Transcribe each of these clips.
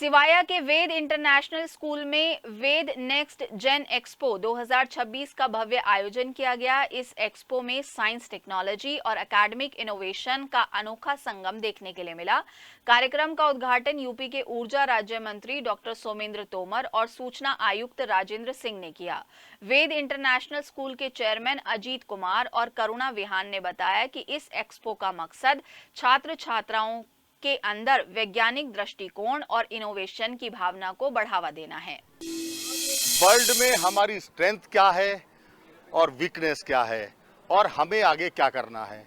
सिवाया के वेद international school में वेद next gen expo 2026 का भव्य आयोजन किया गया। इस एक्सपो में साइंस, टेक्नोलॉजी और एकेडमिक इनोवेशन का अनोखा संगम देखने के लिए मिला। कार्यक्रम का उद्घाटन यूपी के ऊर्जा राज्य मंत्री डॉक्टर सोमेंद्र तोमर और सूचना आयुक्त राजेंद्र सिंह ने किया। वेद इंटरनेशनल स्कूल के चेयरमैन अजीत कुमार और करुणा विहान ने बताया कि इस एक्सपो का मकसद छात्र छात्राओं के अंदर वैज्ञानिक दृष्टिकोण और इनोवेशन की भावना को बढ़ावा देना है। वर्ल्ड में हमारी स्ट्रेंथ क्या है और वीकनेस क्या है और हमें आगे क्या करना है।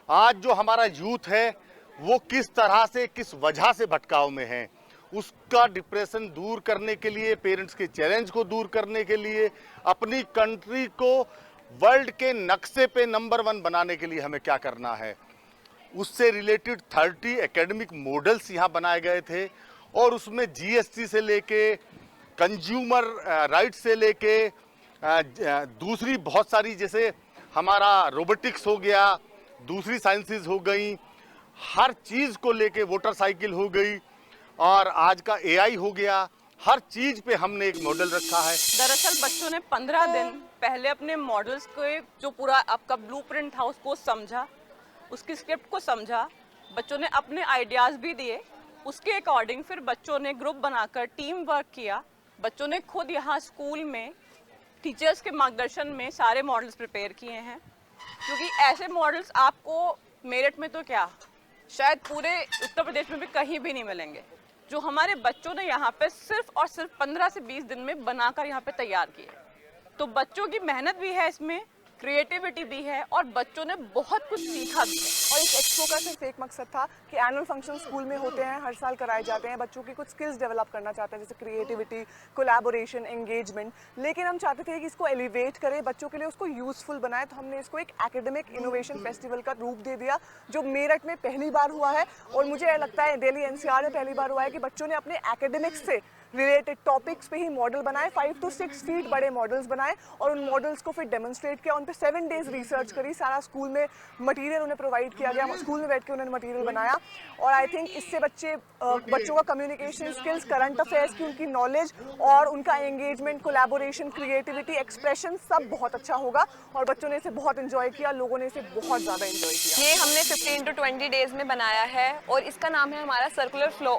आज जो हमारा यूथ है वो किस तरह से, किस वजह से भटकाव में है, उसका डिप्रेशन दूर करने के लिए, पेरेंट्स के चैलेंज को दूर करने के लिए, अपनी कंट्री को वर्ल्ड के नक्शे पे नंबर 1 बनाने के लिए हमें क्या करना है, उससे रिलेटेड 30 एकेडमिक मॉडल्स यहाँ बनाए गए थे। और उसमें जीएसटी से लेके, कंज्यूमर राइट्स से लेके दूसरी बहुत सारी, जैसे हमारा रोबोटिक्स हो गया, दूसरी साइंसेज हो गई, हर चीज़ को लेके, वोटर साइकिल हो गई और आज का एआई हो गया, हर चीज़ पे हमने एक मॉडल रखा है। दरअसल बच्चों ने 15 दिन पहले अपने मॉडल्स के जो पूरा आपका ब्लूप्रिंट था उसको समझा, उसकी स्क्रिप्ट को समझा, बच्चों ने अपने आइडियाज़ भी दिए। उसके अकॉर्डिंग फिर बच्चों ने ग्रुप बनाकर टीम वर्क किया। बच्चों ने खुद यहाँ स्कूल में टीचर्स के मार्गदर्शन में सारे मॉडल्स प्रिपेयर किए हैं, क्योंकि ऐसे मॉडल्स आपको मेरठ में तो क्या, शायद पूरे उत्तर प्रदेश में भी कहीं भी नहीं मिलेंगे, जो हमारे बच्चों ने यहाँ पे सिर्फ और सिर्फ 15 से 20 दिन में बनाकर यहाँ पे तैयार किए। तो बच्चों की मेहनत भी है इसमें, क्रिएटिविटी भी है और बच्चों ने बहुत कुछ सीखा भी है। और इस एक्सपो का सिर्फ एक मकसद था कि एनुअल फंक्शन स्कूल में होते हैं, हर साल कराए जाते हैं, बच्चों की कुछ स्किल्स डेवलप करना चाहते हैं, जैसे क्रिएटिविटी, कोलैबोरेशन, एंगेजमेंट। लेकिन हम चाहते थे कि इसको एलिवेट करें, बच्चों के लिए उसको यूजफुल बनाए, तो हमने इसको एक एकेडमिक इनोवेशन फेस्टिवल का रूप दे दिया, जो मेरठ में पहली बार हुआ है। और मुझे लगता है दिल्ली एनसीआर में पहली बार हुआ है कि बच्चों ने अपने एकेडमिक्स से रिलेटेड टॉपिक्स पे ही मॉडल बनाए, 5 to 6 फीट बड़े मॉडल्स बनाए और उन मॉडल्स को फिर डेमोन्स्ट्रेट किया, उन पे 7 डेज रिसर्च करी, सारा स्कूल में मटेरियल उन्हें प्रोवाइड किया गया, स्कूल में बैठ के उन्होंने मटेरियल बनाया। और आई थिंक इससे बच्चों का कम्युनिकेशन स्किल्स, करंट अफेयर्स की उनकी नॉलेज और उनका एंगेजमेंट, कोलैबोरेशन, क्रिएटिविटी, एक्सप्रेशन सब बहुत अच्छा होगा। और बच्चों ने इसे बहुत इन्जॉय किया, लोगों ने इसे बहुत ज़्यादा इन्जॉय किया। ये हमने 15 to 20 डेज में बनाया है और इसका नाम है हमारा सर्कुलर फ्लो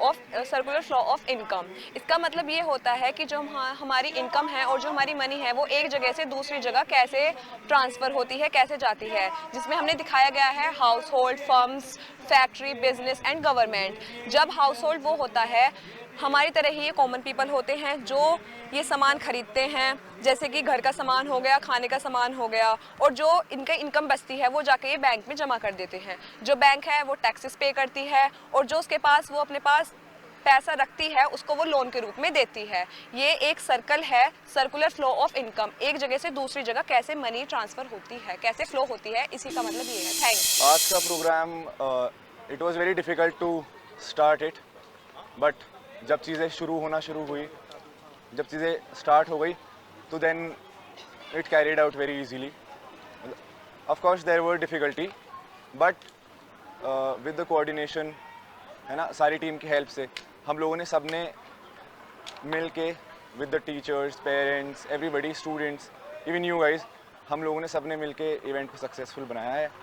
ऑफ इनकम। इसका मतलब ये होता है कि जो हमारी इनकम है और जो हमारी मनी है वो एक जगह से दूसरी जगह कैसे ट्रांसफ़र होती है, कैसे जाती है, जिसमें हमने दिखाया गया है house hold, firms, factory, business and government. जब हाउस होल्ड वो होता है, हमारी तरह ही ये कॉमन पीपल होते हैं जो ये सामान खरीदते हैं, जैसे कि घर का सामान हो गया, खाने का सामान हो गया, और जो इनका इनकम बचती है वो जाके ये बैंक में जमा कर देते हैं। जो बैंक है वो टैक्सेस पे करती है और जो उसके पास वो अपने पास पैसा रखती है उसको वो लोन के रूप में देती है। ये एक सर्कल है, सर्कुलर फ्लो ऑफ इनकम। एक जगह से दूसरी जगह कैसे मनी ट्रांसफ़र होती है, कैसे फ्लो होती है, इसी का मतलब ये है। थैंक्स। आज का program it was very difficult to start it, but जब चीज़ें शुरू हुई, जब चीज़ें स्टार्ट हो गई तो then it carried out very easily. Of course there were difficulty, but with the coordination, है ना, सारी टीम की हेल्प से हम लोगों ने सबने मिल के with the teachers, parents, everybody, students, even you guys, हम लोगों ने सबने मिल के इवेंट को सक्सेसफुल बनाया है।